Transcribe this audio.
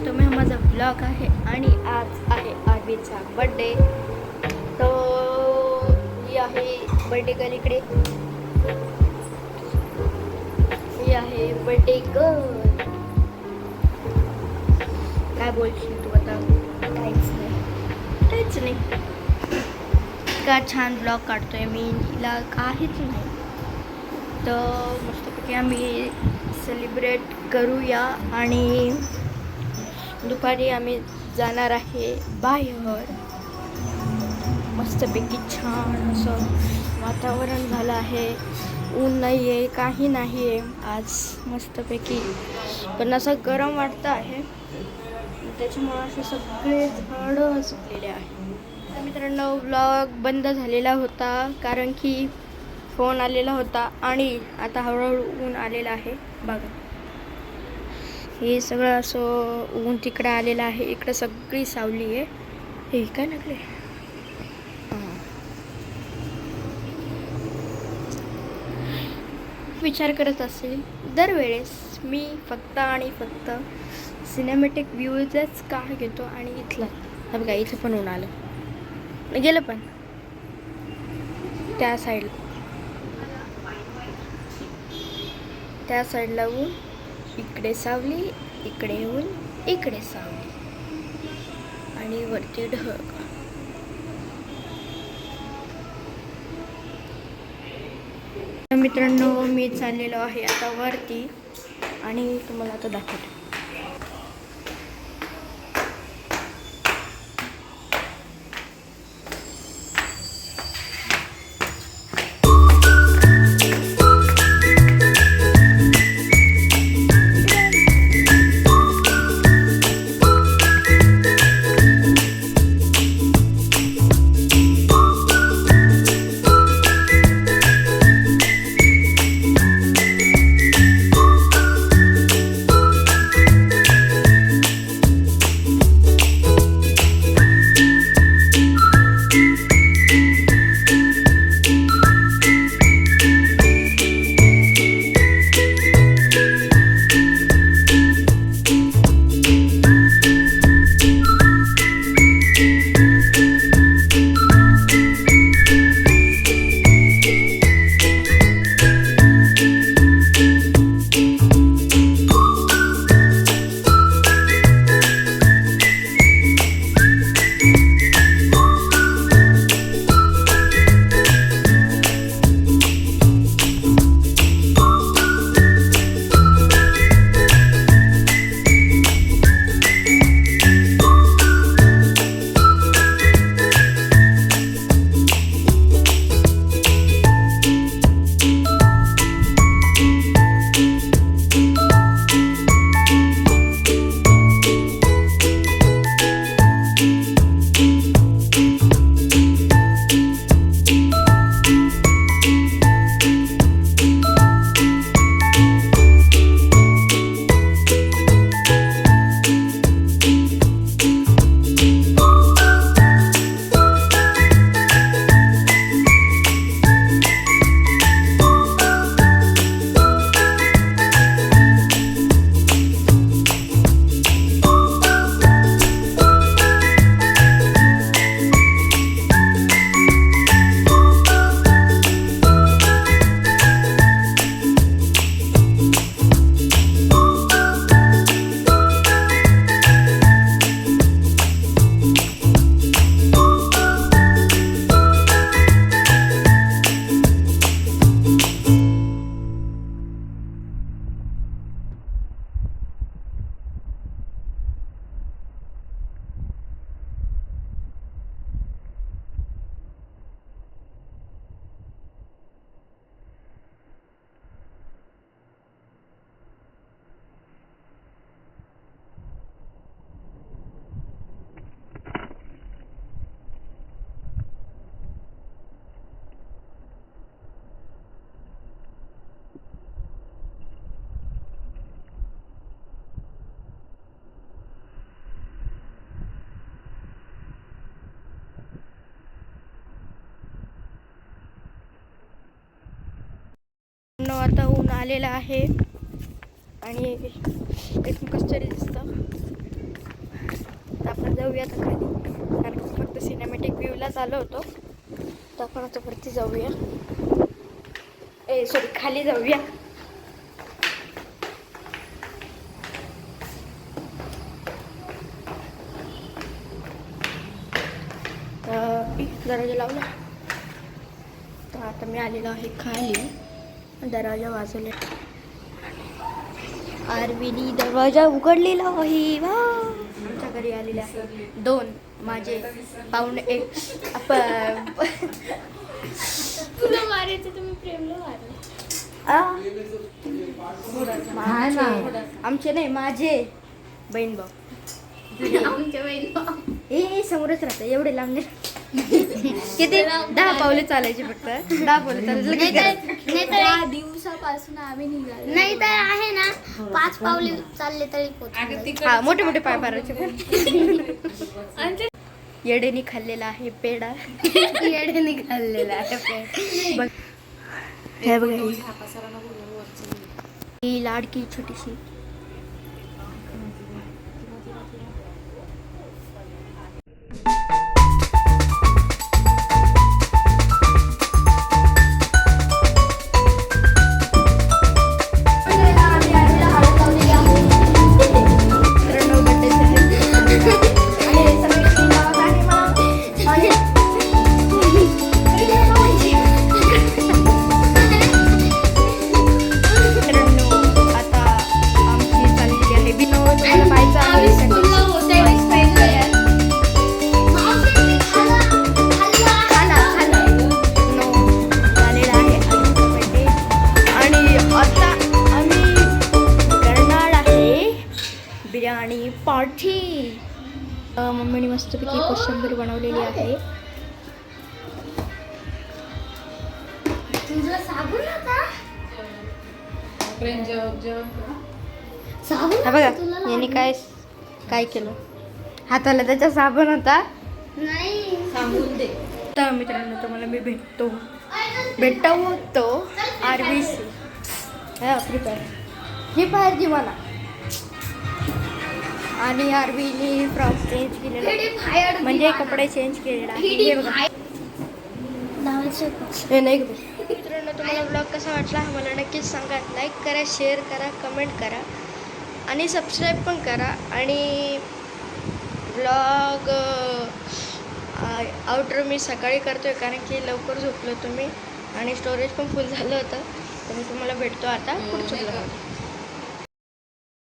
तुम्ही माझा ब्लॉग आहे आणि आज आहे आर्वीचा बर्थडे. तो ही आहे बर्थडे गर्ल. इकडे ही आहे बर्थडे गर्ल. काय बोलशील तू आता? काहीच नाही. का छान ब्लॉग काढतोय मी, हिला काहीच नाही. तर मस्तपैकी आम्ही सेलिब्रेट करूया आणि दुपारी आम्ही जाणार आहे बाहेर. मस्तपैकी छान असं वातावरण झालं आहे. ऊन नाही आहे, काही नाही आहे आज. मस्तपैकी पण असं गरम वाटतं आहे, त्याच्यामुळे असे सगळे झाडं सुकलेले आहे. तर मित्रांनो, व्लॉग बंद झालेला होता कारण की फोन आलेला होता आणि आता हळूहळू ऊन आलेलं आहे. बघा, हे सगळं असं ऊन तिकडे आलेलं आहे. इकडे सगळी सावली आहे. हे काय लागले? विचार करत असेल, दरवेळेस मी फक्त आणि फक्त सिनेमॅटिक व्ह्यूजच का घेतो आणि इथला बघा, इथं पण ऊन आलं गेलं, पण त्या साईडला ऊन, इकडे सावली, इकडे ऊन, इकडे सावली आणि वरती ढग. मित्रांनो, मी चाललेलो आहे आता वरती आणि तुम्हाला आता दाखवतो. आता ऊन आलेलं आहे आणि एकदम कसं तरी दिसतं. तर आपण जाऊया आता खाली, कारण फक्त सिनेमॅटिक व्ह्यूलाच आलो होतो. तर आपण आता वरती जाऊया, सॉरी खाली जाऊया. दरवाजा लावला. तर आता मी आलेलो आहे खाली, दरवाजा वाजवले. आरवीनी दरवाजा उघडलेला आहे. वा, आमच्या घरी आलेले आहे 2 माझे पाहुणे. तुला मारायचं तुम्ही प्रेमला मारलं. आमचे नाही, माझे बहीण भाऊ. आमच्या बहिणी हे समोरच राहतं, एवढे लांब नाही. किती 10 पावले चालायचे, फक्त 10 पावले चालायचे. नाही तर दिवसापासून आम्ही निघालो, नाही तर आहे ना 5 पावले चालले तरी पोहोचतो. हा, मोठे मोठे पाय मारायचे. येडेनी खाल्लेला आहे पेढा. येड्याने खाल्लेला आहे पेढा. बघ, हे बघा, ही लाडकी छोटीशी. बिर्याणी पार्टी. मम्मीने मस्तपैकी कोशिंबीर बनवलेली आहे. हा बघा, यांनी काय काय केलं, हाताला त्याचा साबण होता. नाही सांगून दे. तर मित्रांनो, तुम्हाला मी भेटतो RVC फ्री फायर जी मला. आणि आरवीने फ्रॉक चेंज केलेला, म्हणजे कपडे चेंज केलेला आहे. हे बघा, हे नाही. मित्रांनो, तुम्हाला ब्लॉग कसा वाटला मला नक्कीच सांगा. लाईक करा, शेअर करा, कमेंट करा आणि सबस्क्राईब पण करा. आणि ब्लॉग आउटरो मी सकाळी करतो आहे, कारण की लवकर झोपलो तुम्ही आणि स्टोरेज पण फुल झालं होतं. तर मी तुम्हाला भेटतो आता पुढच्या ब्लॉग.